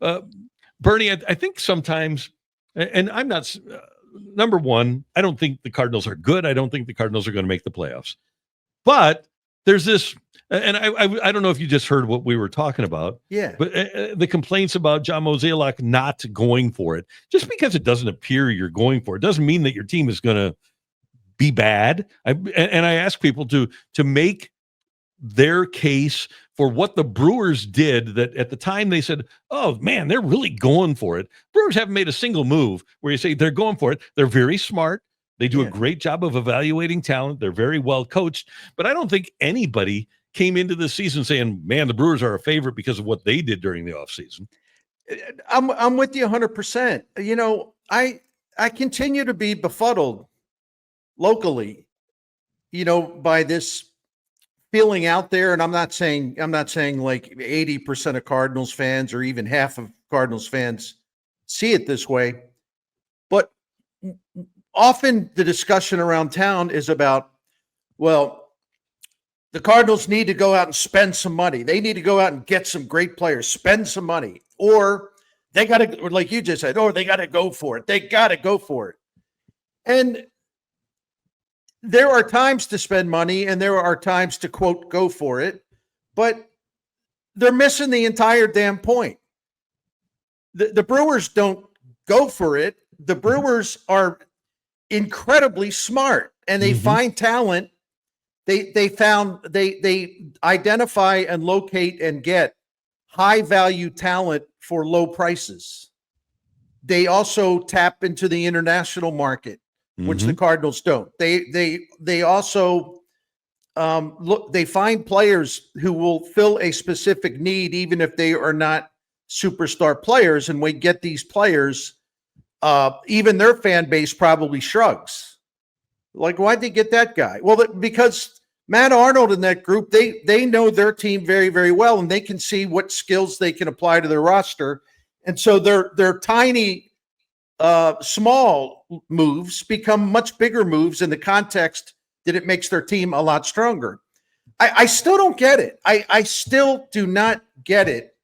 So, Bernie, I think sometimes, and I'm not, number one, I don't think the Cardinals are good. I don't think the Cardinals are going to make the playoffs. But there's this, and I don't know if you just heard what we were talking about. Yeah. But the complaints about John Mozeliak not going for it, just because it doesn't appear you're going for it, doesn't mean that your team is going to be bad. I ask people to make their case for what the Brewers did, that at the time they said, oh man, they're really going for it. Brewers haven't made a single move where you say they're going for it. They're very smart. They do a great job of evaluating talent. They're very well coached, but I don't think anybody came into the season saying, man, the Brewers are a favorite because of what they did during the offseason. I'm with you 100%. You know, I continue to be befuddled locally, you know, by this feeling out there. And I'm not saying like 80% of Cardinals fans or even half of Cardinals fans see it this way, but often the discussion around town is about, well, the Cardinals need to go out and spend some money. They need to go out and get some great players, spend some money, or they got to, like you just said, or they got to go for it. They got to go for it. And there are times to spend money and there are times to, quote, go for it, but they're missing the entire damn point. The Brewers don't go for it. The Brewers are incredibly smart and they find talent. They identify and locate and get high value talent for low prices. They also tap into the international market, which the Cardinals don't. They also they find players who will fill a specific need, even if they are not superstar players. And we get these players, even their fan base probably shrugs. Like, why'd they get that guy? Well, because Matt Arnold and that group, they know their team very, very well, and they can see what skills they can apply to their roster. And so their tiny, small moves become much bigger moves in the context that it makes their team a lot stronger. I still don't get it. I still do not get it,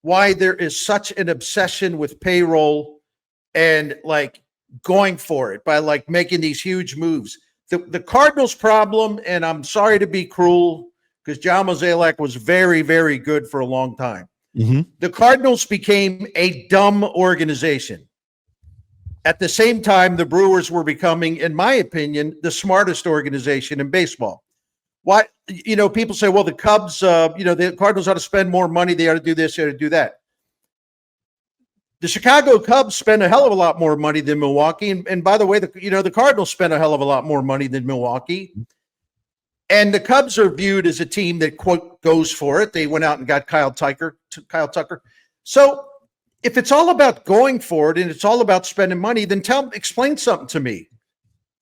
why there is such an obsession with payroll and like going for it by like making these huge moves. The Cardinals' problem, and I'm sorry to be cruel because John Mozeliak was very, very good for a long time. The Cardinals became a dumb organization. At the same time, the Brewers were becoming, in my opinion, the smartest organization in baseball. Why, you know, people say, well, the Cubs, the Cardinals ought to spend more money. They ought to do this, they ought to do that. The Chicago Cubs spend a hell of a lot more money than Milwaukee. And by the way, the Cardinals spend a hell of a lot more money than Milwaukee. And the Cubs are viewed as a team that, quote, goes for it. They went out and got Kyle Tucker. So if it's all about going for it and it's all about spending money, then explain something to me.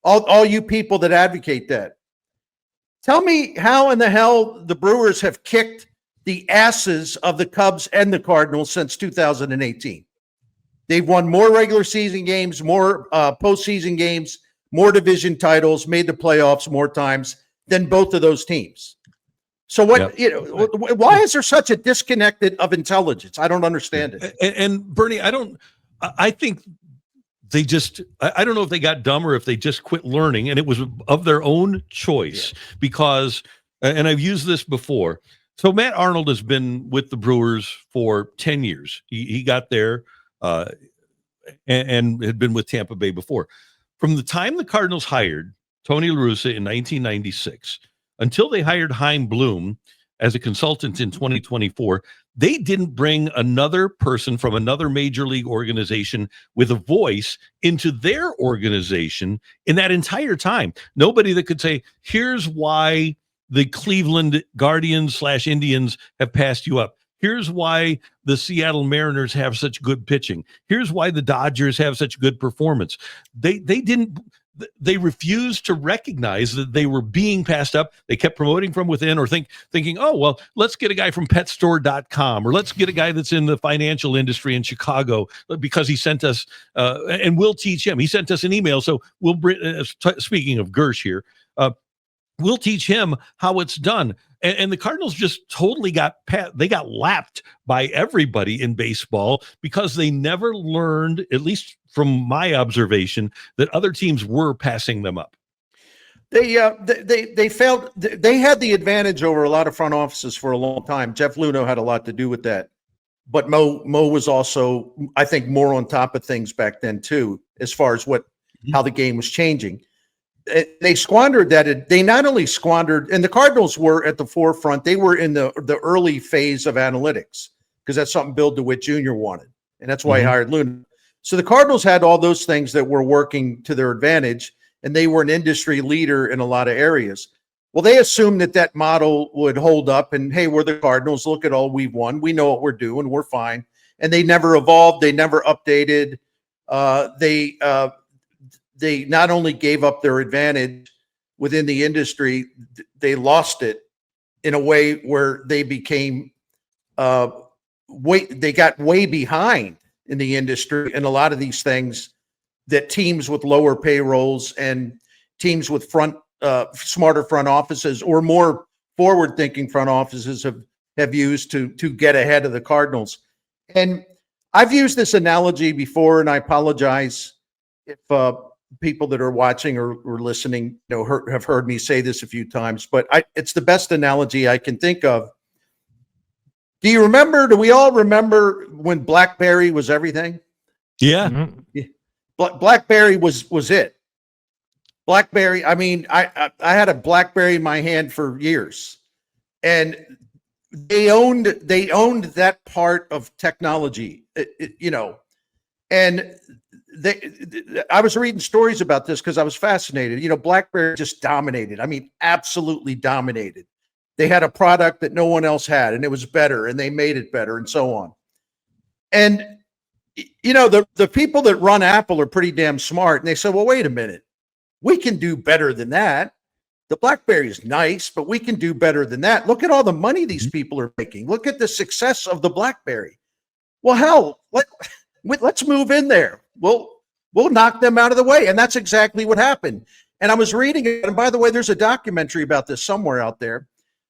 All you people that advocate that. Tell me how in the hell the Brewers have kicked the asses of the Cubs and the Cardinals since 2018. They've won more regular season games, more postseason games, more division titles, made the playoffs more times than both of those teams. So why is there such a disconnect of intelligence? I don't understand it. And Bernie, I think they just, I don't know if they got dumb or if they just quit learning, and it was of their own choice because, and I've used this before. So Matt Arnold has been with the Brewers for 10 years. He got there and had been with Tampa Bay before. From the time the Cardinals hired Tony La Russa in 1996 until they hired Chaim Bloom as a consultant in 2024, they didn't bring another person from another major league organization with a voice into their organization in that entire time. Nobody that could say, here's why the Cleveland Guardians / Indians have passed you up. Here's why the Seattle Mariners have such good pitching. Here's why the Dodgers have such good performance. They refused to recognize that they were being passed up. They kept promoting from within or thinking, oh, well, let's get a guy from petstore.com or let's get a guy that's in the financial industry in Chicago because he sent us and we'll teach him. He sent us an email. So we'll bring, speaking of Gersh here, we'll teach him how it's done. And the Cardinals just totally got lapped by everybody in baseball because they never learned, at least from my observation, that other teams were passing them up. They failed. They had the advantage over a lot of front offices for a long time. Jeff Luhnow had a lot to do with that, but Mo was also, I think, more on top of things back then too, as far as how the game was changing. They squandered that. They not only squandered, and the Cardinals were at the forefront. They were in the early phase of analytics because that's something Bill DeWitt Jr. wanted, and that's why he hired Luhnow. So the Cardinals had all those things that were working to their advantage, and they were an industry leader in a lot of areas. Well, they assumed that model would hold up, and hey, we're the Cardinals. Look at all we've won. We know what we're doing. We're fine. And they never evolved. They never updated. They not only gave up their advantage within the industry, they lost it in a way where they became they got way behind in the industry. And a lot of these things that teams with lower payrolls and teams with smarter front offices or more forward-thinking front offices have used to get ahead of the Cardinals. And I've used this analogy before, and I apologize if people that are watching or listening, have heard me say this a few times, but it's the best analogy I can think of. Do we all remember when BlackBerry was everything? Yeah. Mm-hmm. BlackBerry was it. BlackBerry, I mean, I had a BlackBerry in my hand for years, and they owned that part of technology, and I was reading stories about this because I was fascinated. BlackBerry just dominated. I mean, absolutely dominated. They had a product that no one else had, and it was better, and they made it better, and so on. And the people that run Apple are pretty damn smart, and they said, well, wait a minute. We can do better than that. The BlackBerry is nice, but we can do better than that. Look at all the money these people are making. Look at the success of the BlackBerry. Well, hell, let's move in there. We'll knock them out of the way. And that's exactly what happened. And I was reading it. And by the way, there's a documentary about this somewhere out there.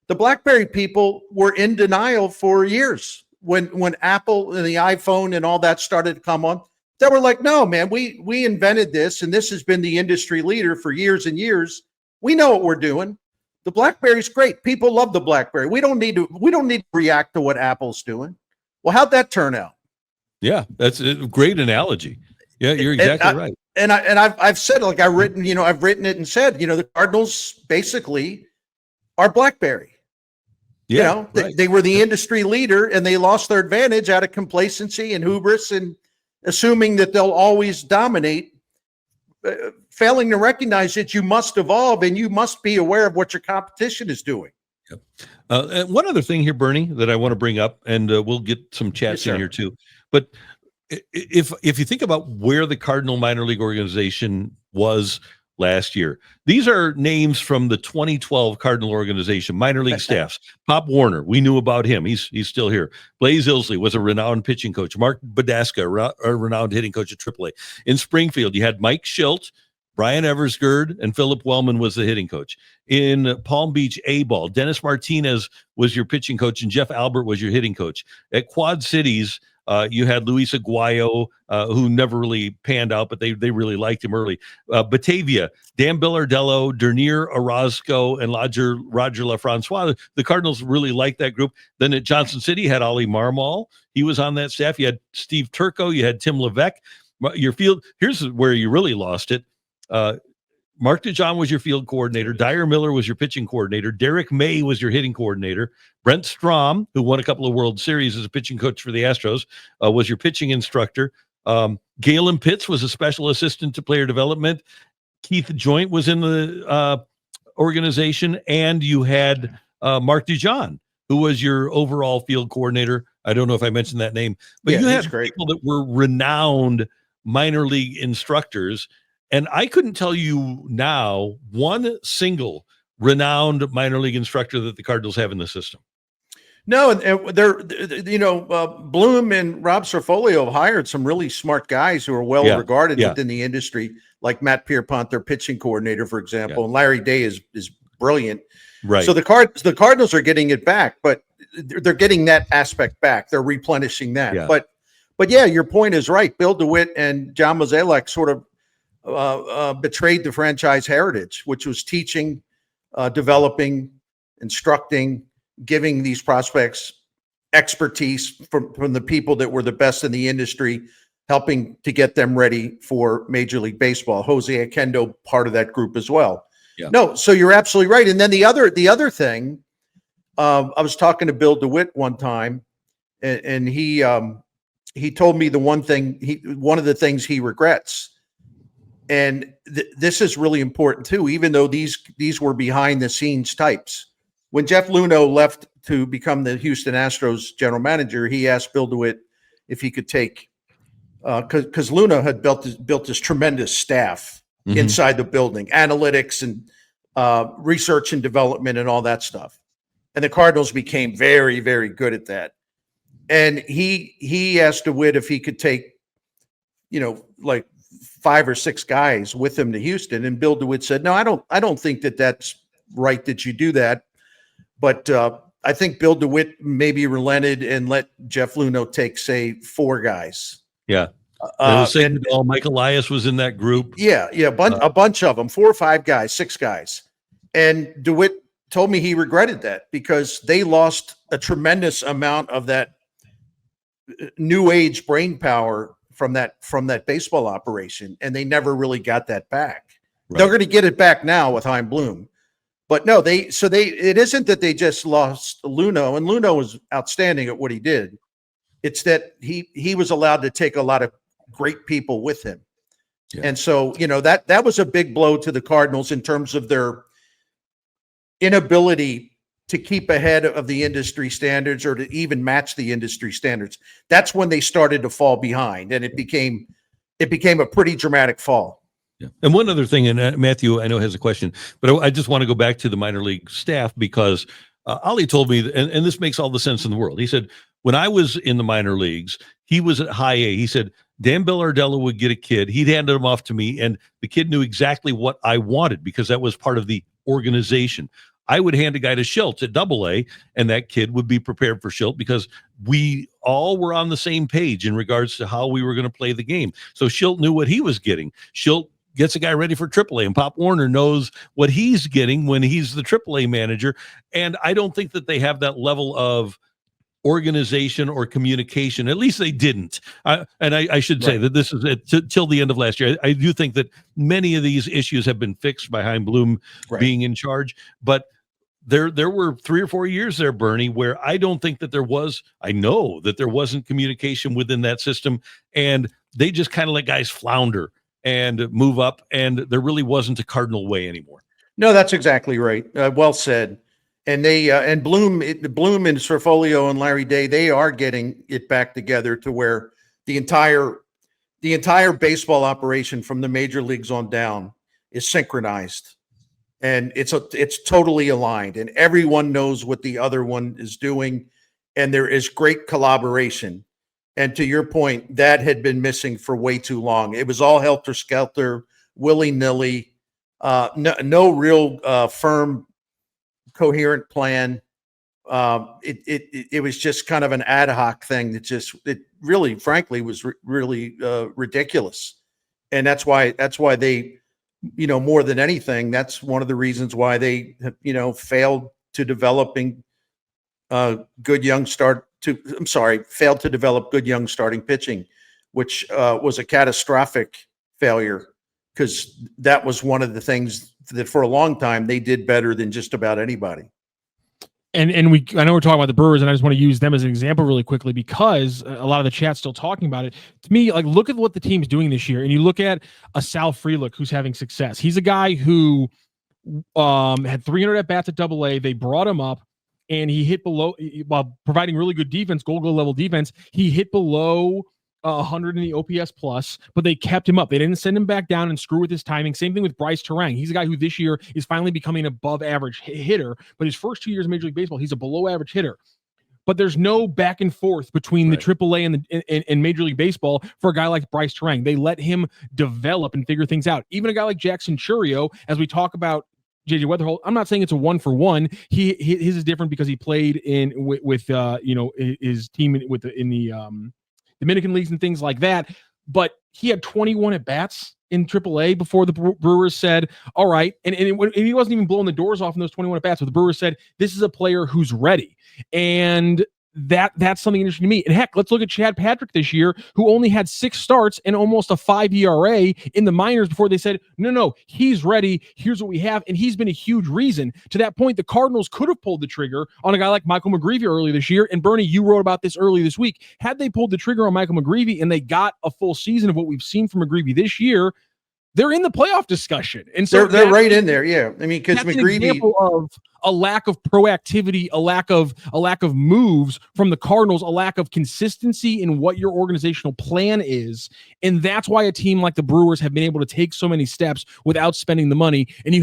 The BlackBerry people were in denial for years when Apple and the iPhone and all that started to come on. They were like, no, man, we invented this, and this has been the industry leader for years and years. We know what we're doing. The BlackBerry's great. People love the BlackBerry. We don't need to react to what Apple's doing. Well, how'd that turn out? Yeah, that's a great analogy. Yeah, you're exactly right. And I've said, like, I've written it and said, the Cardinals basically are BlackBerry. Yeah, they were the industry leader, and they lost their advantage out of complacency and hubris and assuming that they'll always dominate, failing to recognize that you must evolve and you must be aware of what your competition is doing. Yep. And one other thing here, Bernie, that I want to bring up, and we'll get some chats in here too. But if you think about where the Cardinal minor league organization was last year, these are names from the 2012 Cardinal organization, minor league staffs. Pop Warner, we knew about him. He's still here. Blaze Ilsley was a renowned pitching coach. Mark Badaska, a renowned hitting coach at AAA. In Springfield, you had Mike Schilt, Brian Eversgerd, and Philip Wellman was the hitting coach. In Palm Beach A-ball, Dennis Martinez was your pitching coach, and Jeff Albert was your hitting coach. At Quad Cities, you had Luis Aguayo, who never really panned out, but they really liked him early. Batavia, Dan Billardello, Dernier Orozco, and Roger LaFrancois. The Cardinals really liked that group. Then at Johnson City, you had Ollie Marmol. He was on that staff. You had Steve Turco. You had Tim Levesque. Your field, here's where you really lost it. Mark DeJong was your field coordinator. Dyer Miller was your pitching coordinator. Derek May was your hitting coordinator. Brent Strom, who won a couple of World Series as a pitching coach for the Astros, was your pitching instructor. Galen Pitts was a special assistant to player development. Keith Joint was in the organization, and you had Mark DeJong, who was your overall field coordinator. I don't know if I mentioned that name, but you had people that were renowned minor league instructors. And I couldn't tell you now one single renowned minor league instructor that the Cardinals have in the system. No, and they're, Bloom and Rob Cerfolio have hired some really smart guys who are well regarded within the industry, like Matt Pierpont, their pitching coordinator, for example. And Larry Day is brilliant. Right. So the Cardinals are getting it back, but they're getting that aspect back. They're replenishing that. Yeah. But yeah, your point is right. Bill DeWitt and John Mozeliak sort of betrayed the franchise heritage, which was teaching, developing, instructing, giving these prospects expertise from the people that were the best in the industry, helping to get them ready for Major League Baseball. Jose Akendo, part of that group as well. Yeah. No, so you're absolutely right. And then the other thing, I was talking to Bill DeWitt one time, and he told me one of the things he regrets. And this is really important too, even though these were behind the scenes types. When Jeff Luhnow left to become the Houston Astros general manager, he asked Bill DeWitt if he could take, because Luhnow had built this tremendous staff inside the building, analytics and research and development and all that stuff. And the Cardinals became very, very good at that. And he asked DeWitt if he could take, like 5 or 6 guys with him to Houston. And Bill DeWitt said, no, I don't think that's right that you do that. But I think Bill DeWitt maybe relented and let Jeff Luhnow take, say, 4 guys. Yeah. Mike Elias was in that group. Yeah. A bunch of them, 4 or 5 guys, 6 guys. And DeWitt told me he regretted that because they lost a tremendous amount of that new age brain power from that baseball operation, and they never really got that back. Right. They're going to get it back now with Chaim Bloom. But no, it isn't that they just lost Luhnow, and Luhnow was outstanding at what he did. It's that he was allowed to take a lot of great people with him. Yeah. And so, that was a big blow to the Cardinals in terms of their inability to keep ahead of the industry standards or to even match the industry standards. That's when they started to fall behind, and it became a pretty dramatic fall. Yeah. And one other thing, and Matthew, I know has a question, but I just want to go back to the minor league staff because Ali told me, and this makes all the sense in the world. He said, when I was in the minor leagues, he was at high A. He said, Dan Bellardella would get a kid. He'd hand him off to me, and the kid knew exactly what I wanted because that was part of the organization. I would hand a guy to Schilt at AA, and that kid would be prepared for Schilt because we all were on the same page in regards to how we were going to play the game. So Schilt knew what he was getting. Schilt gets a guy ready for AAA, and Pop Warner knows what he's getting when he's the AAA manager. And I don't think that they have that level of organization or communication. At least they didn't. And I should say that this is till the end of last year. I do think that many of these issues have been fixed by Chaim Bloom being in charge, but there were 3 or 4 years there, Bernie, where I don't think that I know that there wasn't communication within that system, and they just kind of let guys flounder and move up, and there really wasn't a Cardinal way anymore. No, that's exactly right. Well said. And they and Bloom and Cerfolio and Larry Day, they are getting it back together to where the entire baseball operation from the major leagues on down is synchronized, and it's totally aligned, and everyone knows what the other one is doing, and there is great collaboration. And to your point, that had been missing for way too long. It was all helter-skelter, willy-nilly, no real firm, coherent plan. It was just kind of an ad hoc thing that it really, frankly, was really ridiculous. And that's why they, more than anything, that's one of the reasons why they, failed to developing failed to develop good young starting pitching, which was a catastrophic failure, because that was one of the things that for a long time they did better than just about anybody. And I know we're talking about the Brewers, and I just want to use them as an example really quickly because a lot of the chat's still talking about it. To me, like, look at what the team's doing this year, and you look at a Sal Frelick who's having success. He's a guy who had 300 at bats at AA. They brought him up, and he hit below, while providing really good defense, gold level defense. He hit below 100 in the OPS plus, but they kept him up. They didn't send him back down and screw with his timing. Same thing with Bryce Terang. He's a guy who this year is finally becoming an above average hitter, but his first 2 years in Major League Baseball, he's a below average hitter. But there's no back and forth between the AAA and Major League Baseball for a guy like Bryce Terang. They let him develop and figure things out. Even a guy like Jackson Churio, as we talk about JJ Weatherholt. I'm not saying it's a 1-for-1. His is different because he played with his team in the Dominican leagues and things like that. But he had 21 at bats in AAA before the Brewers said, all right. And he wasn't even blowing the doors off in those 21 at bats. But the Brewers said, this is a player who's ready. And that's something interesting to me. And heck, let's look at Chad Patrick this year, who only had 6 starts and almost a 5 ERA in the minors before they said, no, he's ready. Here's what we have. And he's been a huge reason. To that point, the Cardinals could have pulled the trigger on a guy like Michael McGreevy earlier this year. And Bernie, you wrote about this earlier this week. Had they pulled the trigger on Michael McGreevy and they got a full season of what we've seen from McGreevy this year, they're in the playoff discussion. And so they're right in there. Yeah. I mean, because McGreevy, an example of a lack of proactivity, a lack of moves from the Cardinals, a lack of consistency in what your organizational plan is. And that's why a team like the Brewers have been able to take so many steps without spending the money. And you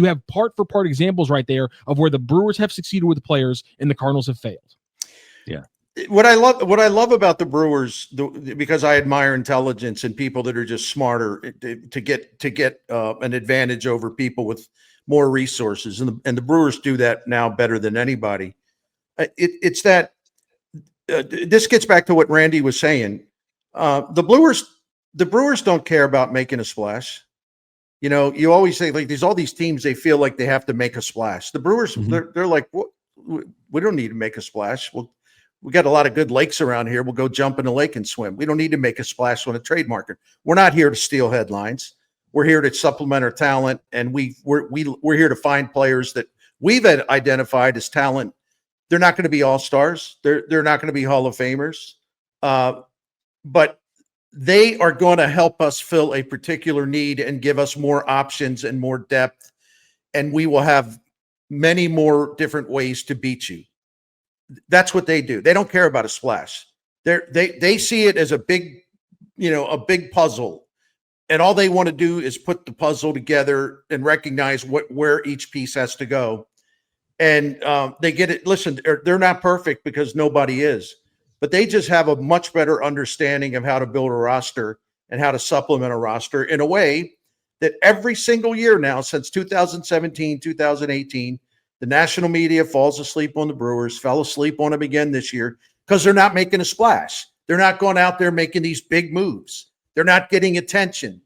have part for part examples right there of where the Brewers have succeeded with the players and the Cardinals have failed. Yeah. What I love about the Brewers, because I admire intelligence and people that are just smarter to get an advantage over people with more resources, and the Brewers do that now better than anybody. It's that this gets back to what Randy was saying. The Brewers don't care about making a splash. You know, you always say, like, there's all these teams, they feel like they have to make a splash. The Brewers, they're like, we don't need to make a splash. We got a lot of good lakes around here. We'll go jump in a lake and swim. We don't need to make a splash on a trade market. We're not here to steal headlines. We're here to supplement our talent, and we're here to find players that we've identified as talent. They're not going to be all-stars. They're not going to be Hall of Famers, but they are going to help us fill a particular need and give us more options and more depth, and we will have many more different ways to beat you. That's what they do. They don't care about a splash. They see it as a big puzzle, and all they want to do is put the puzzle together and recognize where each piece has to go. And they get it. Listen, they're not perfect because nobody is, but they just have a much better understanding of how to build a roster and how to supplement a roster in a way that every single year now, since 2017, 2018, the national media falls asleep on the Brewers, fell asleep on them again this year because they're not making a splash. They're not going out there making these big moves. They're not getting attention.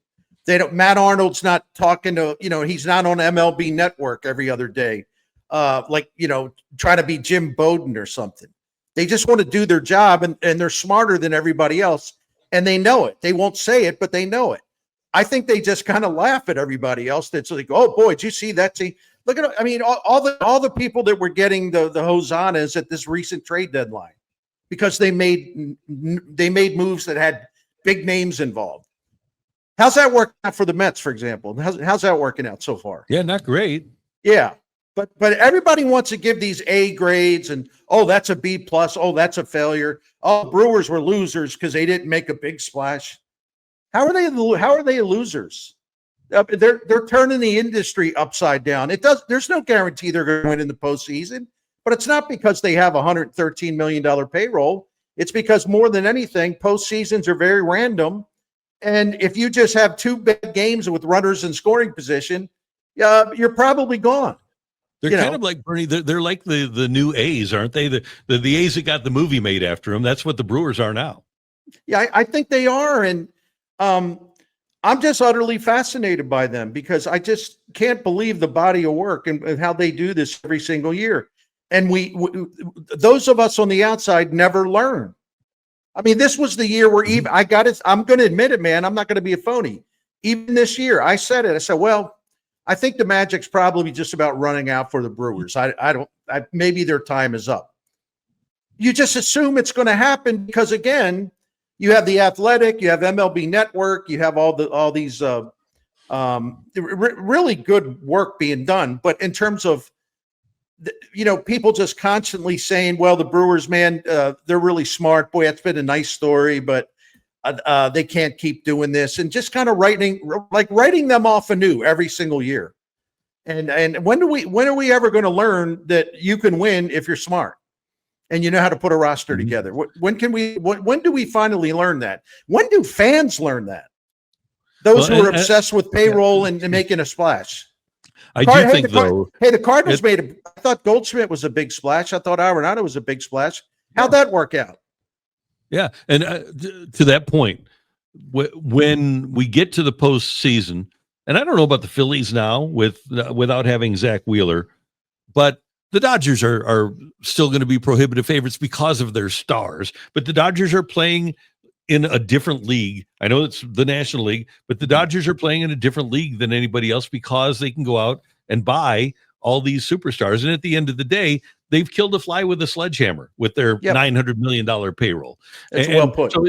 Matt Arnold's not talking to, he's not on MLB Network every other day, trying to be Jim Bowden or something. They just want to do their job, and they're smarter than everybody else, and they know it. They won't say it, but they know it. I think they just kind of laugh at everybody else that's like, oh boy, did you see that? See, look at, I mean, all the people that were getting the hosannas at this recent trade deadline because they made moves that had big names involved. How's that working out for the Mets, for example? How's that working out so far? Yeah, not great. Yeah, but everybody wants to give these A grades and, oh, that's a B plus. Oh, that's a failure. Oh, Brewers were losers because they didn't make a big splash. How are they losers? They're turning the industry upside down. There's no guarantee they're going to win in the postseason, but it's not because they have $113 million payroll. It's because more than anything, postseasons are very random. And if you just have 2 big games with runners in scoring position, you're probably gone. They're kind of like, Bernie, they're like the new A's, aren't they? The A's that got the movie made after them. That's what the Brewers are now. Yeah, I think they are. And I'm just utterly fascinated by them because I just can't believe the body of work and how they do this every single year. And we those of us on the outside never learn. I mean, this was the year where even I'm going to admit it, man. I'm not going to be a phony. Even this year, I said it. I said, well, I think the Magic's probably just about running out for the Brewers. Maybe their time is up. You just assume it's going to happen because, again, you have the Athletic, you have MLB Network, you have all these really good work being done. But in terms of, people just constantly saying, well, the Brewers, man, they're really smart. Boy, that's been a nice story, but they can't keep doing this. And just kind of writing them off anew every single year. And when are we ever going to learn that you can win if you're smart? And you know how to put a roster together. When do we finally learn that? When do fans learn that? Those who are obsessed with payroll and making a splash. I do think, though. Hey, the Cardinals I thought Goldschmidt was a big splash. I thought Arenado was a big splash. How'd that work out? Yeah. And to that point, when we get to the postseason, and I don't know about the Phillies now without having Zach Wheeler, but the Dodgers are still going to be prohibitive favorites because of their stars. But the Dodgers are playing in a different league. I know it's the National League, but the Dodgers are playing in a different league than anybody else because they can go out and buy all these superstars. And at the end of the day, they've killed a fly with a sledgehammer with their $900 million payroll. That's well put. So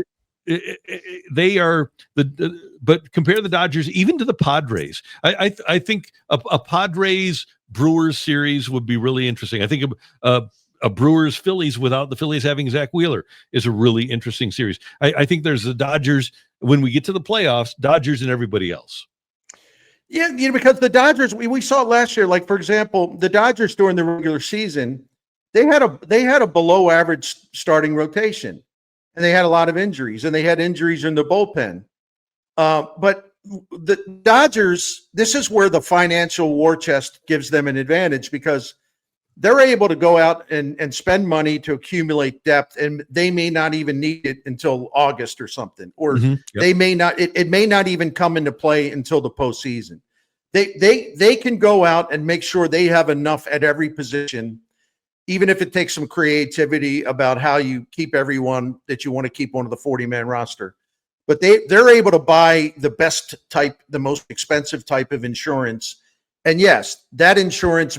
they are but compare the Dodgers even to the Padres. I think a Padres Brewers series would be really interesting. I think a Brewers Phillies without the Phillies having Zach Wheeler is a really interesting series. I think there's the Dodgers when we get to the playoffs, Dodgers and everybody else. Yeah, because the Dodgers, we saw it last year. Like, for example, the Dodgers during the regular season, they had a below average starting rotation, and they had a lot of injuries, and they had injuries in the bullpen. But the Dodgers, this is where the financial war chest gives them an advantage because they're able to go out and spend money to accumulate depth, and they may not even need it until August or something, or they may not. It may not even come into play until the postseason. They can go out and make sure they have enough at every position, even if it takes some creativity about how you keep everyone that you want to keep on the 40-man roster. But they're able to buy the best type, the most expensive type of insurance. And yes, that insurance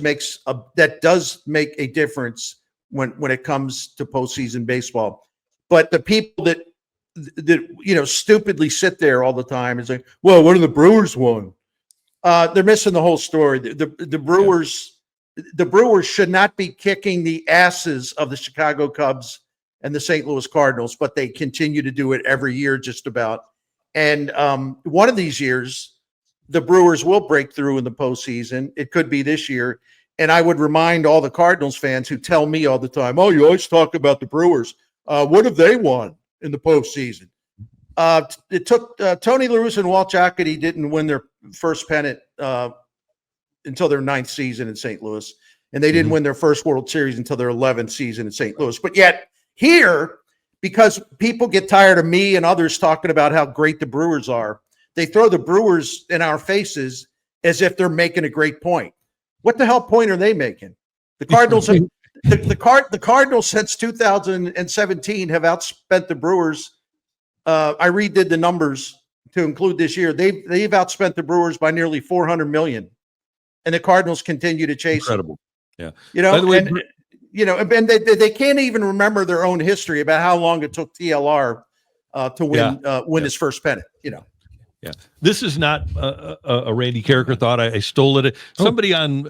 does make a difference when it comes to postseason baseball. But the people that stupidly sit there all the time and say, "Well, what do the Brewers won?" They're missing the whole story. The Brewers should not be kicking the asses of the Chicago Cubs and the St. Louis Cardinals, but they continue to do it every year, just about. And one of these years, the Brewers will break through in the postseason. It could be this year. And I would remind all the Cardinals fans who tell me all the time, "Oh, you always talk about the Brewers. What have they won in the postseason?" It took Tony La Russa and Walt Jocketty didn't win their first pennant until their 9th season in St. Louis. And they didn't win their first World Series until their 11th season in St. Louis. But yet here, because people get tired of me and others talking about how great the Brewers are, they throw the Brewers in our faces as if they're making a great point. What the hell point are they making? The Cardinals, the Cardinals since 2017 have outspent the Brewers. I redid the numbers to include this year. They've outspent the Brewers by nearly $400 million, and the Cardinals continue to chase. Incredible, them. Yeah. By the way, and they can't even remember their own history about how long it took TLR to win his first pennant. Yeah, this is not a Randy Karraker thought. I stole it. Somebody on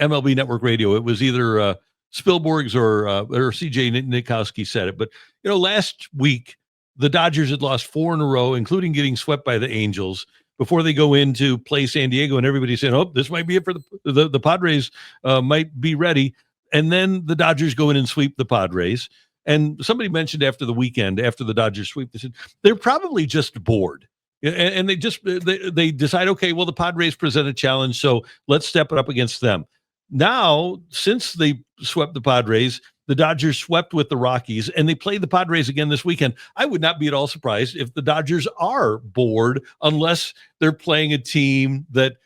MLB Network Radio. It was either Spielberg's or CJ Nitkowski said it. But last week the Dodgers had lost 4 in a row, including getting swept by the Angels before they go in to play San Diego, and everybody's saying, "Oh, this might be it for the Padres. Might be ready." And then the Dodgers go in and sweep the Padres. And somebody mentioned after the weekend, after the Dodgers sweep, they said they're probably just bored. And they decide, okay, well, the Padres present a challenge, so let's step it up against them. Now, since they swept the Padres, the Dodgers swept with the Rockies, and they play the Padres again this weekend. I would not be at all surprised if the Dodgers are bored unless they're playing a team that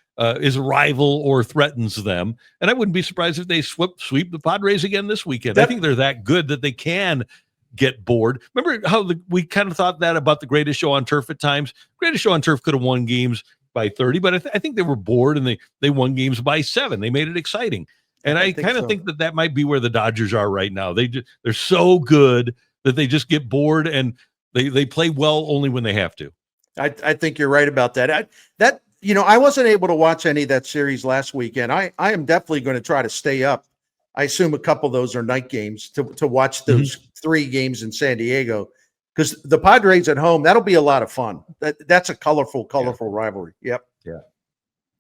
is a rival or threatens them. And I wouldn't be surprised if they sweep the Padres again this weekend. I think they're that good that they can get bored. Remember how we kind of thought that about the Greatest Show on Turf at times? Greatest Show on Turf could have won games by 30, but I think they were bored and they won games by 7. They made it exciting. And I kind of think that might be where the Dodgers are right now. They're so good that they just get bored and they play well only when they have to. I think you're right about that. I wasn't able to watch any of that series last weekend. I am definitely going to try to stay up. I assume a couple of those are night games to watch those 3 games in San Diego, because the Padres at home, that'll be a lot of fun. That's a colorful rivalry. Yep. Yeah.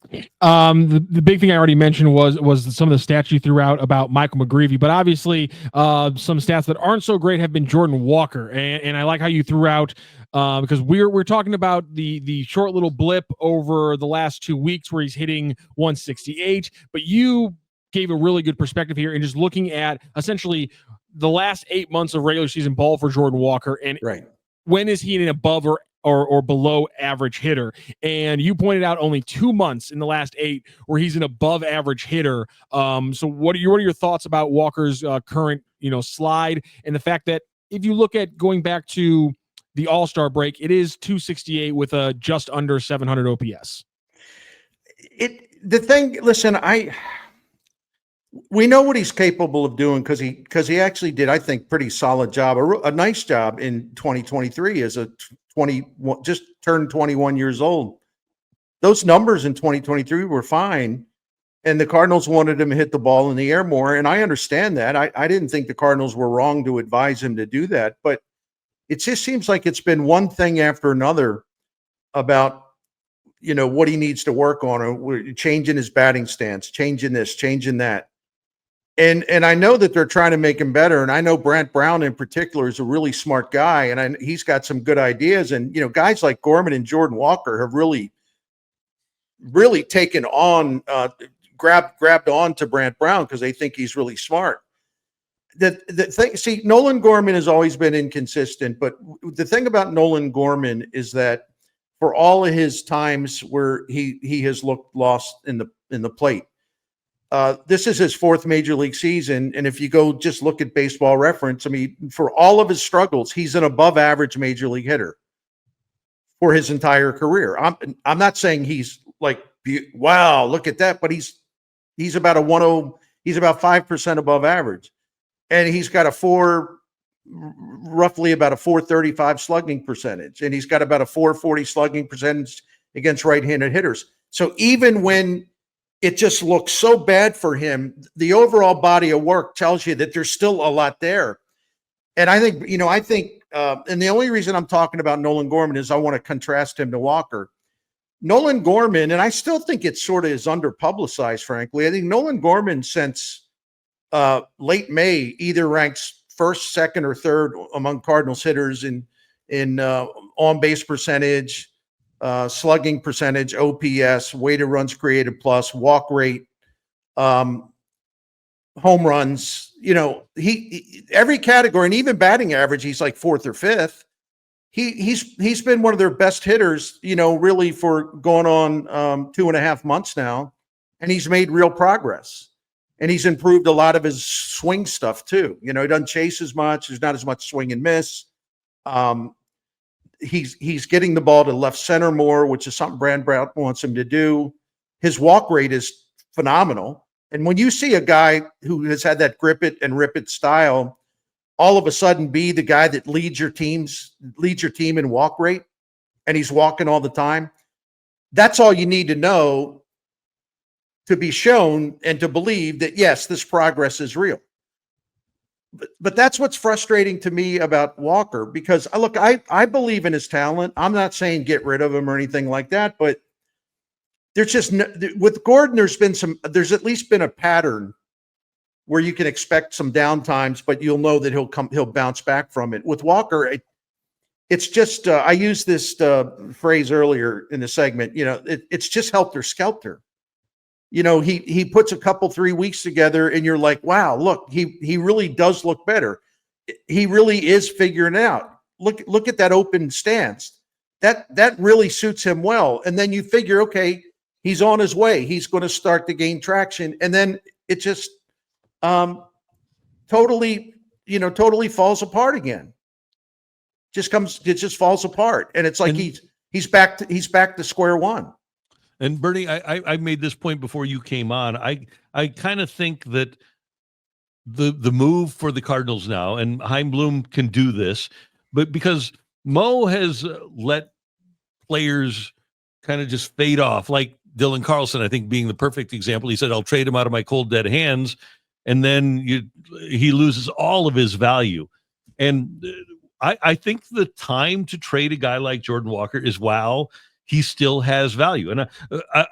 The big thing I already mentioned was some of the stats you threw out about Michael McGreevy, but obviously some stats that aren't so great have been Jordan Walker, and I like how you threw out because we're talking about the short little blip over the last 2 weeks where he's hitting 168, but you gave a really good perspective here and just looking at essentially the last 8 months of regular season ball for Jordan Walker, and Right. when is he an above or below average hitter? And you pointed out only 2 months in the last 8 where he's an above average hitter. So what are your thoughts about Walker's current slide, and the fact that if you look at going back to the All-Star break, it is 268 with a just under 700 OPS. We know what he's capable of doing because he actually did, I think, pretty solid job, a nice job in 2023 as a 21, just turned 21 years old. Those numbers in 2023 were fine, and the Cardinals wanted him to hit the ball in the air more, and I understand that. I didn't think the Cardinals were wrong to advise him to do that, but it just seems like it's been one thing after another about what he needs to work on, or changing his batting stance, changing this, changing that. And I know that they're trying to make him better. And I know Brant Brown in particular is a really smart guy, and he's got some good ideas. And, guys like Gorman and Jordan Walker have really, really taken on, grabbed on to Brant Brown because they think he's really smart. The thing, see, Nolan Gorman has always been inconsistent, but the thing about Nolan Gorman is that for all of his times where he has looked lost in the plate, this is his 4th major league season. And if you go just look at Baseball Reference, I mean, for all of his struggles, he's an above average major league hitter for his entire career. I'm not saying he's like, wow, look at that, but he's about a 1.0, he's about 5% above average. And he's got roughly about a 435 slugging percentage. And he's got about a 440 slugging percentage against right-handed hitters. So even when it just looks so bad for him, the overall body of work tells you that there's still a lot there. And I think, and the only reason I'm talking about Nolan Gorman is I want to contrast him to Walker. Nolan Gorman, and I still think it sort of is under-publicized, frankly. I think Nolan Gorman, since late May, either ranks 1st, 2nd, or 3rd among Cardinals hitters in on-base percentage, slugging percentage, OPS, weighted runs created plus, walk rate, home runs. He every category, and even batting average, he's like 4th or 5th. He's been one of their best hitters, really for going on 2.5 months now, and he's made real progress. And he's improved a lot of his swing stuff too. He doesn't chase as much. There's not as much swing and miss. He's getting the ball to left center more, which is something Brant Brown wants him to do. His walk rate is phenomenal. And when you see a guy who has had that grip it and rip it style, all of a sudden be the guy that leads your team in walk rate, and he's walking all the time, that's all you need to know to be shown and to believe that, yes, this progress is real. But that's what's frustrating to me about Walker, because look, I believe in his talent. I'm not saying get rid of him or anything like that, but there's just with Gordon, there's at least been a pattern where you can expect some down times, but you'll know that he'll bounce back from it. With Walker, it's just I used this phrase earlier in the segment. It's just helter skelter. He puts a couple 3 weeks together, and you're like, wow, look, he really does look better. He really is figuring it out. Look at that open stance. That really suits him well. And then you figure, okay, he's on his way. He's going to start to gain traction, and then it just totally falls apart again. It just falls apart, and it's like he's back to square one. And Bernie, I made this point before you came on. I kind of think that the move for the Cardinals now, and Chaim Bloom can do this, but because Mo has let players kind of just fade off, like Dylan Carlson, I think being the perfect example. He said, I'll trade him out of my cold, dead hands. And then he loses all of his value. And I think the time to trade a guy like Jordan Walker is, wow, he still has value. And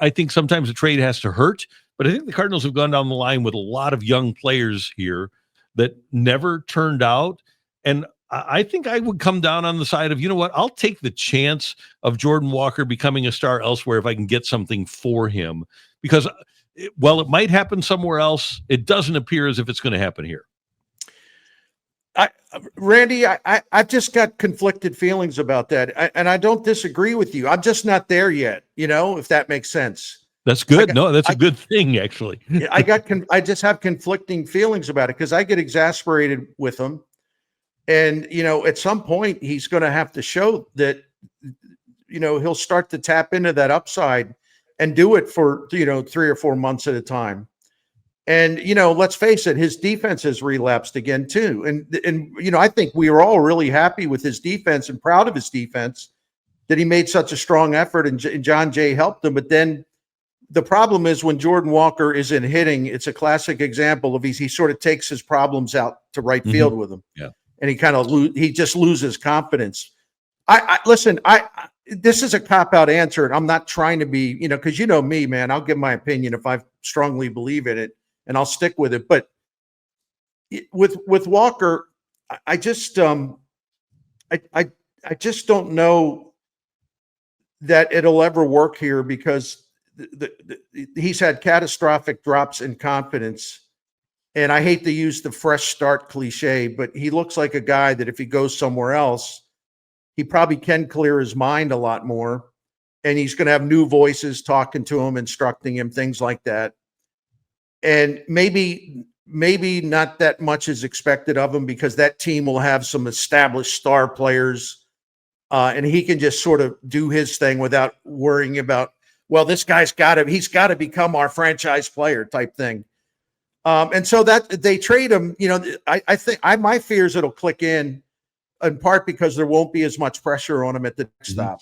I think sometimes a trade has to hurt, but I think the Cardinals have gone down the line with a lot of young players here that never turned out. And I think I would come down on the side of, you know what, I'll take the chance of Jordan Walker becoming a star elsewhere if I can get something for him. Because while it might happen somewhere else, it doesn't appear as if it's going to happen here. Randy, I've just got conflicted feelings about that. And I don't disagree with you. I'm just not there yet, if that makes sense. That's good. That's a good thing, actually. I just have conflicting feelings about it because I get exasperated with him. And, at some point he's going to have to show that, he'll start to tap into that upside and do it for, 3 or 4 months at a time. And, let's face it, his defense has relapsed again too. And I think we were all really happy with his defense and proud of his defense that he made such a strong effort and John Jay helped him. But then the problem is when Jordan Walker isn't hitting, it's a classic example of he sort of takes his problems out to right field with him. Yeah. And he just loses confidence. Listen, this is a cop-out answer, and I'm not trying to be, because me, man, I'll give my opinion if I strongly believe in it, and I'll stick with it. But with Walker, I just don't know that it'll ever work here because he's had catastrophic drops in confidence. And I hate to use the fresh start cliche, but he looks like a guy that if he goes somewhere else, he probably can clear his mind a lot more. And he's going to have new voices talking to him, instructing him, things like that. And maybe not that much is expected of him because that team will have some established star players. And he can just sort of do his thing without worrying about, well, this guy's he's got to become our franchise player type thing. And so that they trade him, I think my fear is it'll click in part because there won't be as much pressure on him at the next stop.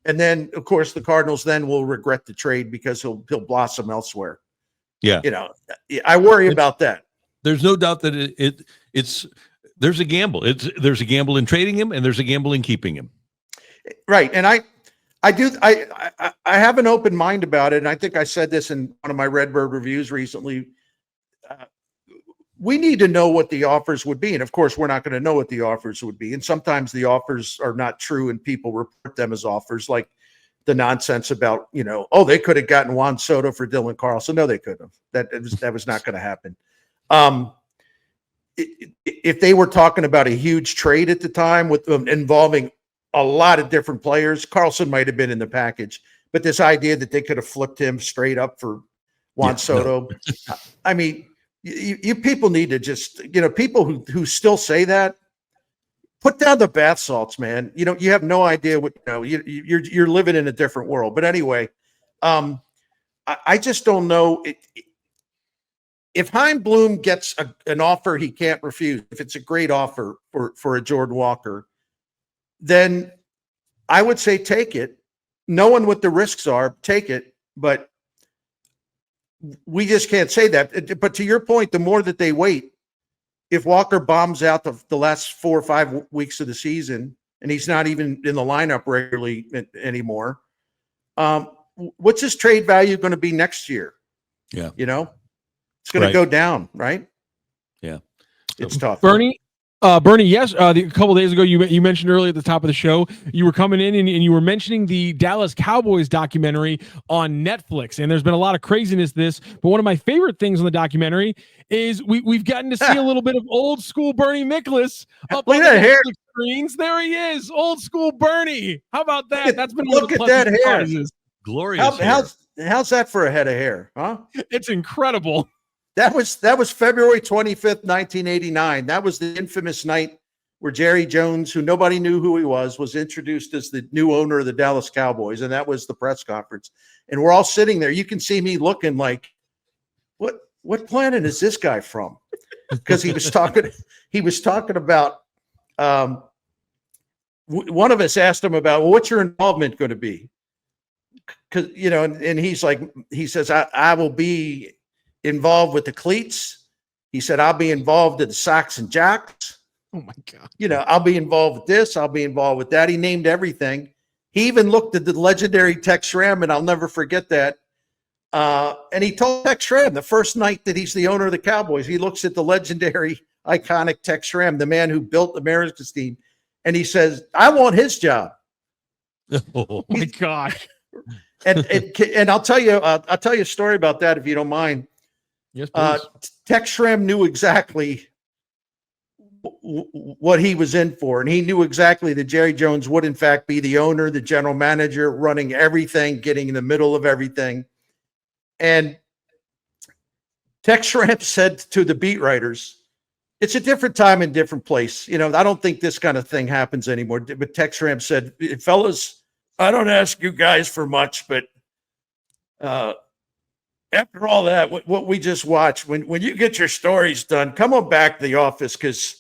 And then, of course, the Cardinals then will regret the trade because he'll blossom elsewhere. Yeah. I worry about that. There's no doubt that there's a gamble. There's a gamble in trading him and there's a gamble in keeping him. Right. And I have an open mind about it. And I think I said this in one of my Redbird reviews recently. We need to know what the offers would be. And of course, we're not going to know what the offers would be. And sometimes the offers are not true and people report them as offers, like the nonsense about, they could have gotten Juan Soto for Dylan Carlson. No, they couldn't have. That was not going to happen. If they were talking about a huge trade at the time with involving a lot of different players, Carlson might have been in the package. But this idea that they could have flipped him straight up for Juan Soto, no. I mean, you people need to just, people who still say that, put down the bath salts, man. You have no idea what, you're living in a different world. But anyway, I just don't know. If Chaim Bloom gets an offer he can't refuse, if it's a great offer for a Jordan Walker, then I would say take it. Knowing what the risks are, take it. But we just can't say that. But to your point, the more that they wait, if Walker bombs out the last 4 or 5 weeks of the season and he's not even in the lineup regularly anymore, what's his trade value going to be next year? Yeah. It's going to go down, right? Yeah. It's tough. Bernie, yes. A couple days ago, you mentioned earlier at the top of the show, you were coming in and you were mentioning the Dallas Cowboys documentary on Netflix. And there's been a lot of craziness this, but one of my favorite things on the documentary is we've gotten to see a little bit of old school Bernie Miklasz up on the Netflix screens. There he is, old school Bernie. How about that? That's been look at that hair. Glorious. How's that for a head of hair? Huh? It's incredible. That was February 25th, 1989. That was the infamous night where Jerry Jones, who nobody knew who he was introduced as the new owner of the Dallas Cowboys. And that was the press conference. And we're all sitting there. You can see me looking like, what planet is this guy from? Because he was talking about, one of us asked him about, well, what's your involvement going to be? Because, and he says, I will be involved with the cleats. He said, I'll be involved in the socks and jocks. Oh my God. I'll be involved with this. I'll be involved with that. He named everything. He even looked at the legendary Tex Schramm, and I'll never forget that. And he told Tex Schramm the first night that he's the owner of the Cowboys, he looks at the legendary, iconic Tex Schramm, the man who built America's team, and he says, "I want his job." Oh my gosh! And I'll tell you a story about that if you don't mind. Yes, please. Tex Schramm knew exactly what he was in for, and he knew exactly that Jerry Jones would in fact be the owner, the general manager, running everything, getting in the middle of everything. And Tex Schramm said to the beat writers, "It's a different time and different place. I don't think this kind of thing happens anymore." But Tex Schramm said, "Fellas, I don't ask you guys for much, but after all that, what we just watched, when you get your stories done, come on back to the office, because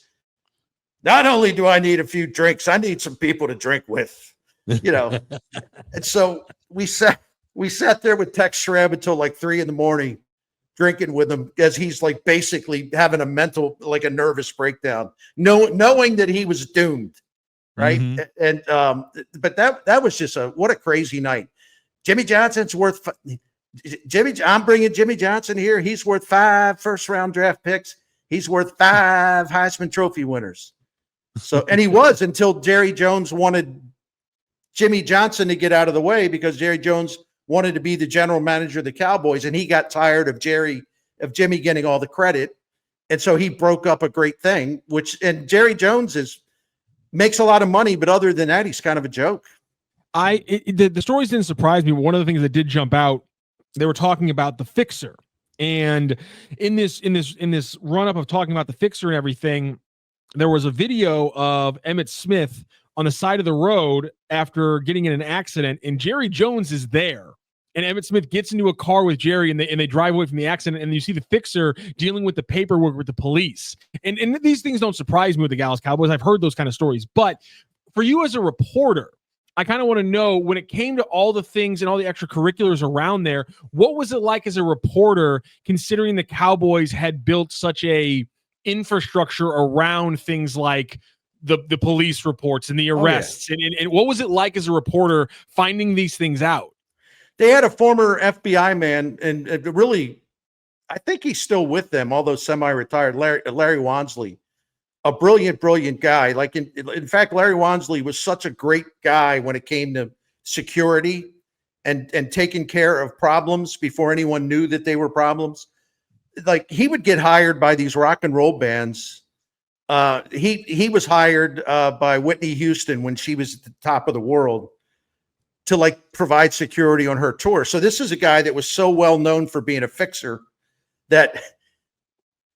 not only do I need a few drinks, I need some people to drink with." And so we sat there with Tex Schramm until like 3 a.m, drinking with him, as he's like basically having a nervous breakdown, knowing that he was doomed. Right. Mhm. And but that was just what a crazy night. Jimmy Johnson's worth I'm bringing Jimmy Johnson here. He's worth 5 first-round draft picks. He's worth 5 Heisman Trophy winners. So, and he was, until Jerry Jones wanted Jimmy Johnson to get out of the way, because Jerry Jones wanted to be the general manager of the Cowboys, and he got tired of Jimmy getting all the credit. And so he broke up a great thing, and Jerry Jones makes a lot of money, but other than that, he's kind of a joke. The stories didn't surprise me, but one of the things that did jump out, they were talking about the fixer. And in this run up of talking about the fixer and everything, there was a video of Emmitt Smith on the side of the road after getting in an accident, and Jerry Jones is there. And Emmitt Smith gets into a car with Jerry, and they drive away from the accident, and you see the fixer dealing with the paperwork with the police. And these things don't surprise me with the Dallas Cowboys. I've heard those kind of stories. But for you as a reporter, I kind of want to know, when it came to all the things and all the extracurriculars around there, what was it like as a reporter, considering the Cowboys had built such a infrastructure around things like the police reports and the arrests? And what was it like as a reporter finding these things out? They had a former FBI man, and really, I think he's still with them, although semi-retired, Larry Wansley, a brilliant guy. Like in fact, Larry Wansley was such a great guy when it came to security and taking care of problems before anyone knew that they were problems. Like, he would get hired by these rock and roll bands. He was hired by Whitney Houston when she was at the top of the world, to like provide security on her tour. So this is a guy that was so well known for being a fixer that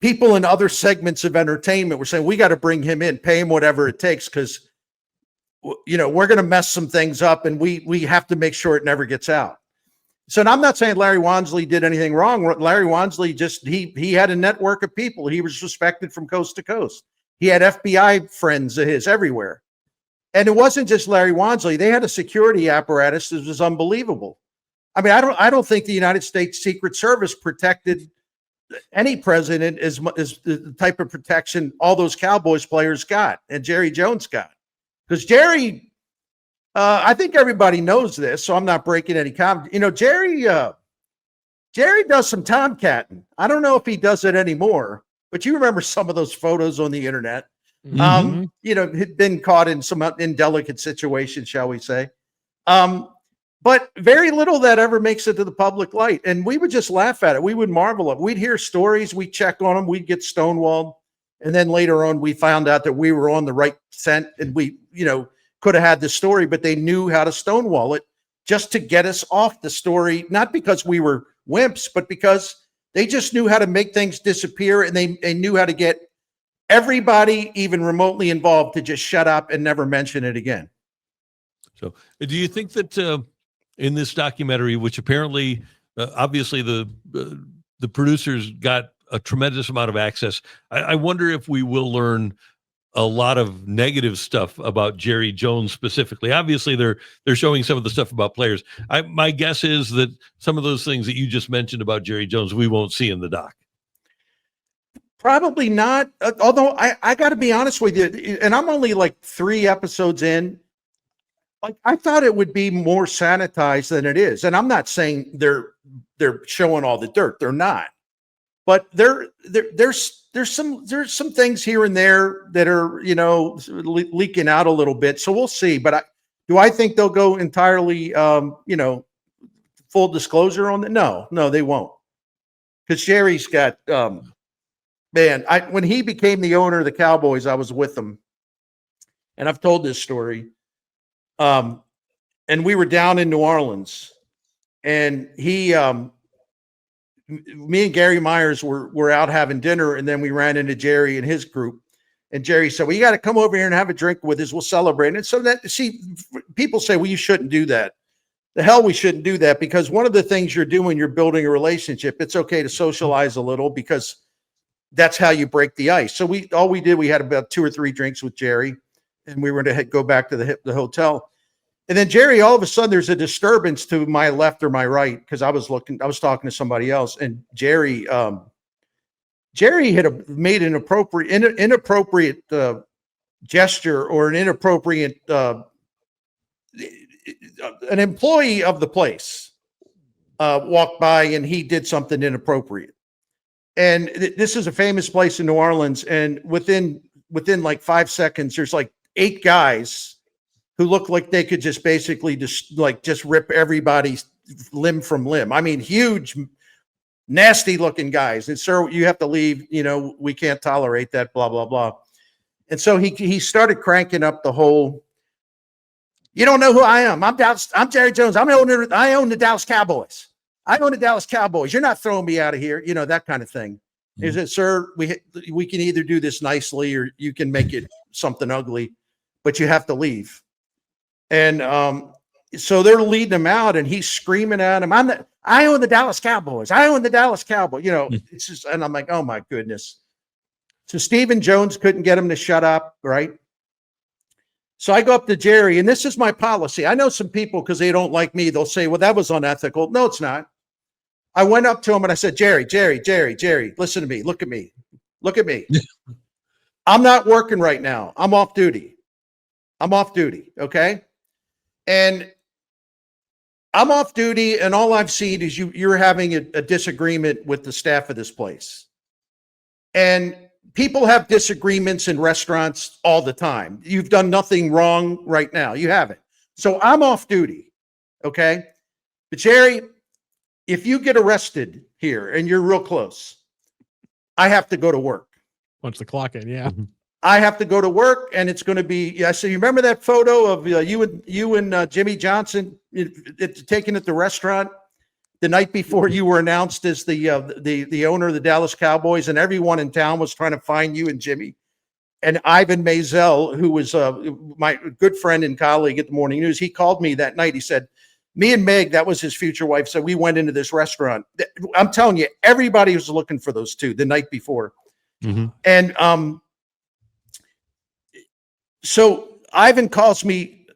people in other segments of entertainment were saying, "We got to bring him in, pay him whatever it takes, because we're going to mess some things up, and we have to make sure it never gets out." So, and I'm not saying Larry Wansley did anything wrong. Larry Wansley just he had a network of people. He was respected from coast to coast. He had FBI friends of his everywhere. And it wasn't just Larry Wansley. They had a security apparatus that was unbelievable. I mean, I don't think the United States Secret Service protected any president as the type of protection all those Cowboys players got and Jerry Jones got. Because Jerry, I think everybody knows this, so I'm not breaking any comment. Jerry does some tomcatting. I don't know if he does it anymore, but you remember some of those photos on the internet. Mm-hmm. Had been caught in some indelicate situations, shall we say. But very little that ever makes it to the public light. And we would just laugh at it. We would marvel at it. We'd hear stories, we'd check on them, we'd get stonewalled. And then later on, we found out that we were on the right scent, and we, could have had the story, but they knew how to stonewall it just to get us off the story, not because we were wimps, but because they just knew how to make things disappear, and they knew how to get everybody even remotely involved to just shut up and never mention it again. So do you think that in this documentary, which apparently, obviously the producers got a tremendous amount of access, I wonder if we will learn a lot of negative stuff about Jerry Jones specifically? Obviously, they're showing some of the stuff about players. My guess is that some of those things that you just mentioned about Jerry Jones, we won't see in the doc. Probably not. Although I got to be honest with you, and I'm only like 3 episodes in. Like, I thought it would be more sanitized than it is. And I'm not saying they're showing all the dirt. They're not. But there's some things here and there that are, leaking out a little bit. So we'll see. But do I think they'll go entirely, full disclosure on that? No, they won't. Because Jerry's got, when he became the owner of the Cowboys, I was with him. And I've told this story. And we were down in New Orleans, and me and Gary Myers were out having dinner, and then we ran into Jerry and his group. And Jerry said, well, you got to come over here and have a drink with us. We'll celebrate. And so people say, well, you shouldn't do that. The hell we shouldn't do that, because one of the things you're doing, you're building a relationship. It's okay to socialize a little, because that's how you break the ice. So we had about 2 or 3 drinks with Jerry, and we were going to go back to the hotel. And then Jerry, all of a sudden, there's a disturbance to my left or my right, because I was talking to somebody else, and Jerry had made an inappropriate gesture, or an inappropriate an employee of the place walked by, and he did something inappropriate. And this is a famous place in New Orleans, and within like 5 seconds, there's like 8 guys who look like they could just basically just rip everybody's limb from limb. I mean, huge, nasty looking guys. And sir, you have to leave. We can't tolerate that. Blah blah blah. And so he started cranking up the whole. You don't know who I am. I'm Jerry Jones. I own the Dallas Cowboys. I own the Dallas Cowboys. You're not throwing me out of here. That kind of thing. Mm-hmm. Is it, sir? We can either do this nicely, or you can make it something ugly, but you have to leave. And so they're leading him out, and he's screaming at him, I own the Dallas Cowboys. I own the Dallas Cowboys. It's just, and I'm like, oh my goodness. So Stephen Jones couldn't get him to shut up, right? So I go up to Jerry, and this is my policy. I know some people, because they don't like me, they'll say, well, that was unethical. No, it's not. I went up to him and I said, Jerry, listen to me. Look at me. I'm not working right now. I'm off duty. Okay. And I'm off duty, and all I've seen is you're having a disagreement with the staff of this place. And people have disagreements in restaurants all the time. You've done nothing wrong right now. You haven't. So I'm off duty. Okay. But Jerry, if you get arrested here and you're real close, I have to go to work. Punch the clock in. Yeah. I have to go to work, and it's going to be. So you remember that photo of you and Jimmy Johnson taken at the restaurant the night before you were announced as the owner of the Dallas Cowboys, and everyone in town was trying to find you and Jimmy. And Ivan Maisel, who was my good friend and colleague at the Morning News, he called me that night. He said, me and Meg, that was his future wife, so we went into this restaurant. I'm telling you, everybody was looking for those two the night before. Mm-hmm. And so Ivan calls me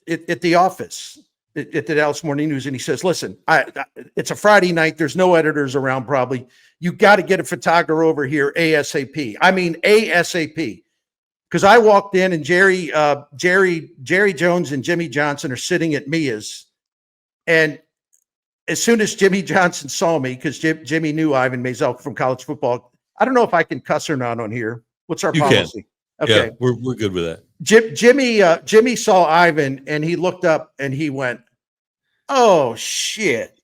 at the office at the Dallas Morning News, and he says, listen, it's a Friday night. There's no editors around probably. You got to get a photographer over here ASAP. I mean, ASAP. Because I walked in, and Jerry Jones and Jimmy Johnson are sitting at Mia's. And as soon as Jimmy Johnson saw me, because Jimmy knew Ivan Maisel from college football, I don't know if I can cuss or not on here. What's our policy? Can. Okay, yeah, we're good with that. Jimmy saw Ivan, and he looked up and he went, "Oh shit,"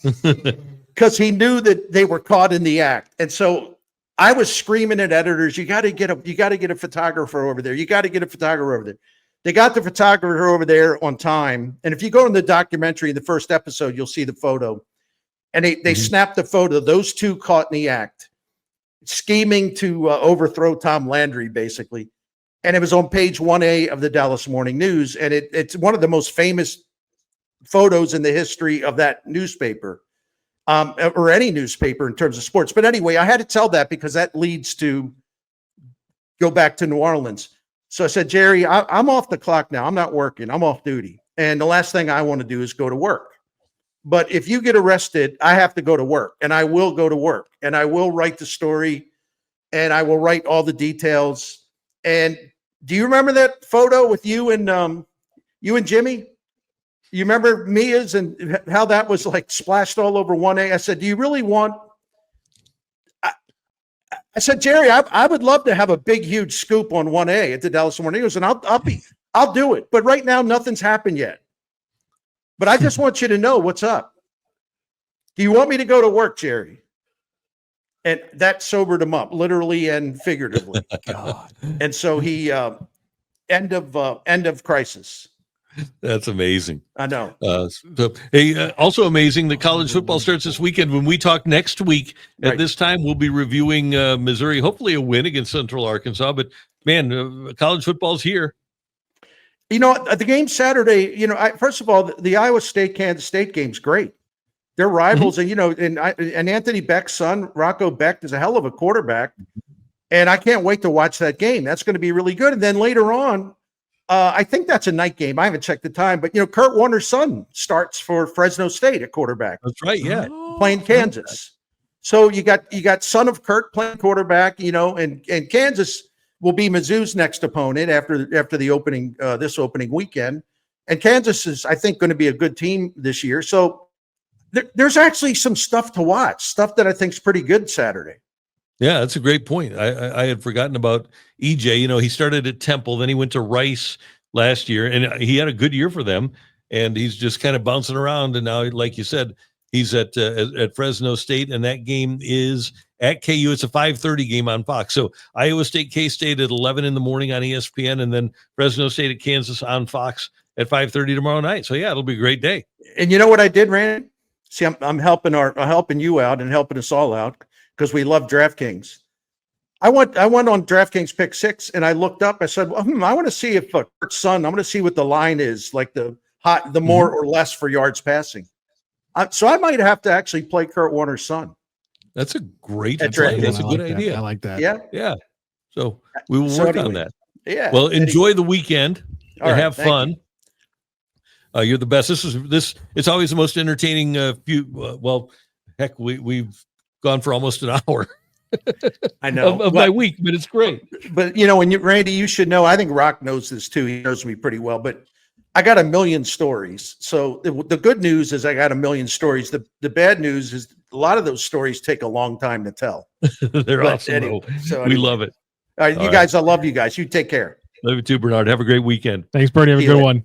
because he knew that they were caught in the act. And so I was screaming at editors, "You got to get a photographer over there. You got to get a photographer over there." They got the photographer over there on time. And if you go in the documentary, in the first episode, you'll see the photo. And they snapped the photo. Those two caught in the act, scheming to overthrow Tom Landry, basically. And it was on page 1A of the Dallas Morning News. And it's one of the most famous photos in the history of that newspaper, or any newspaper in terms of sports. But anyway, I had to tell that because that leads to go back to New Orleans. So I said, Jerry, I'm off the clock now. I'm not working. I'm off duty. And the last thing I want to do is go to work. But if you get arrested, I have to go to work, and I will go to work, and I will write the story, and I will write all the details. And do you remember that photo with you and Jimmy? You remember Mia's and how that was like splashed all over 1A? I said, do you really want? I said, Jerry, I would love to have a big, huge scoop on 1A at the Dallas Morning News, and I'll do it. But right now, nothing's happened yet. But I just want you to know what's up. Do you want me to go to work, Jerry? And that sobered him up, literally and figuratively. God. And so he end of crisis. That's amazing. I know. Also amazing that college football starts this weekend. When we talk next week at this time, we'll be reviewing Missouri, hopefully a win against Central Arkansas. But man, college football's here. You know, the game Saturday, first of all, the Iowa State, Kansas State game's great. They're rivals. And, and Anthony Beck's son, Rocco Beck, is a hell of a quarterback. And I can't wait to watch that game. That's going to be really good. And then later on, I think that's a night game. I haven't checked the time, but Kurt Warner's son starts for Fresno State at quarterback. That's right. Yeah. Playing Kansas. So you got son of Kurt playing quarterback, and Kansas will be Mizzou's next opponent after the opening, this opening weekend. And Kansas is, I think, going to be a good team this year. So there's actually some stuff to watch, stuff that I think is pretty good Saturday. Yeah, that's a great point. I had forgotten about EJ. He started at Temple, then he went to Rice last year, and he had a good year for them. And he's just kind of bouncing around. And now, like you said, he's at Fresno State, and that game is at KU. It's a 5:30 game on Fox. So Iowa State, K-State at 11 in the morning on ESPN, and then Fresno State at Kansas on Fox at 5:30 tomorrow night. So yeah, it'll be a great day. And you know what I did, Randy? See, I'm helping you out and helping us all out, because we love DraftKings. I went on DraftKings Pick 6, and I looked up. I said, well, I want to see if Kurt's son, I want to see what the line is, like the more or less for yards passing. So I might have to actually play Kurt Warner's son. That's a great play. That's a good idea. I like that. Yeah. Yeah. So we will work on that. Yeah. Well, enjoy the weekend and right, have fun. You're the best. It's always the most entertaining well, heck, we've gone for almost an hour. I know of my week, but it's great. But Randy, you should know. I think Rock knows this too. He knows me pretty well. But I got a million stories. So the good news is I got a million stories. The bad news is a lot of those stories take a long time to tell. They're awesome. Anyway, we love it. All right, you guys. I love you guys. You take care. Love you too, Bernard. Have a great weekend. Thanks, Bernie. Have a good one.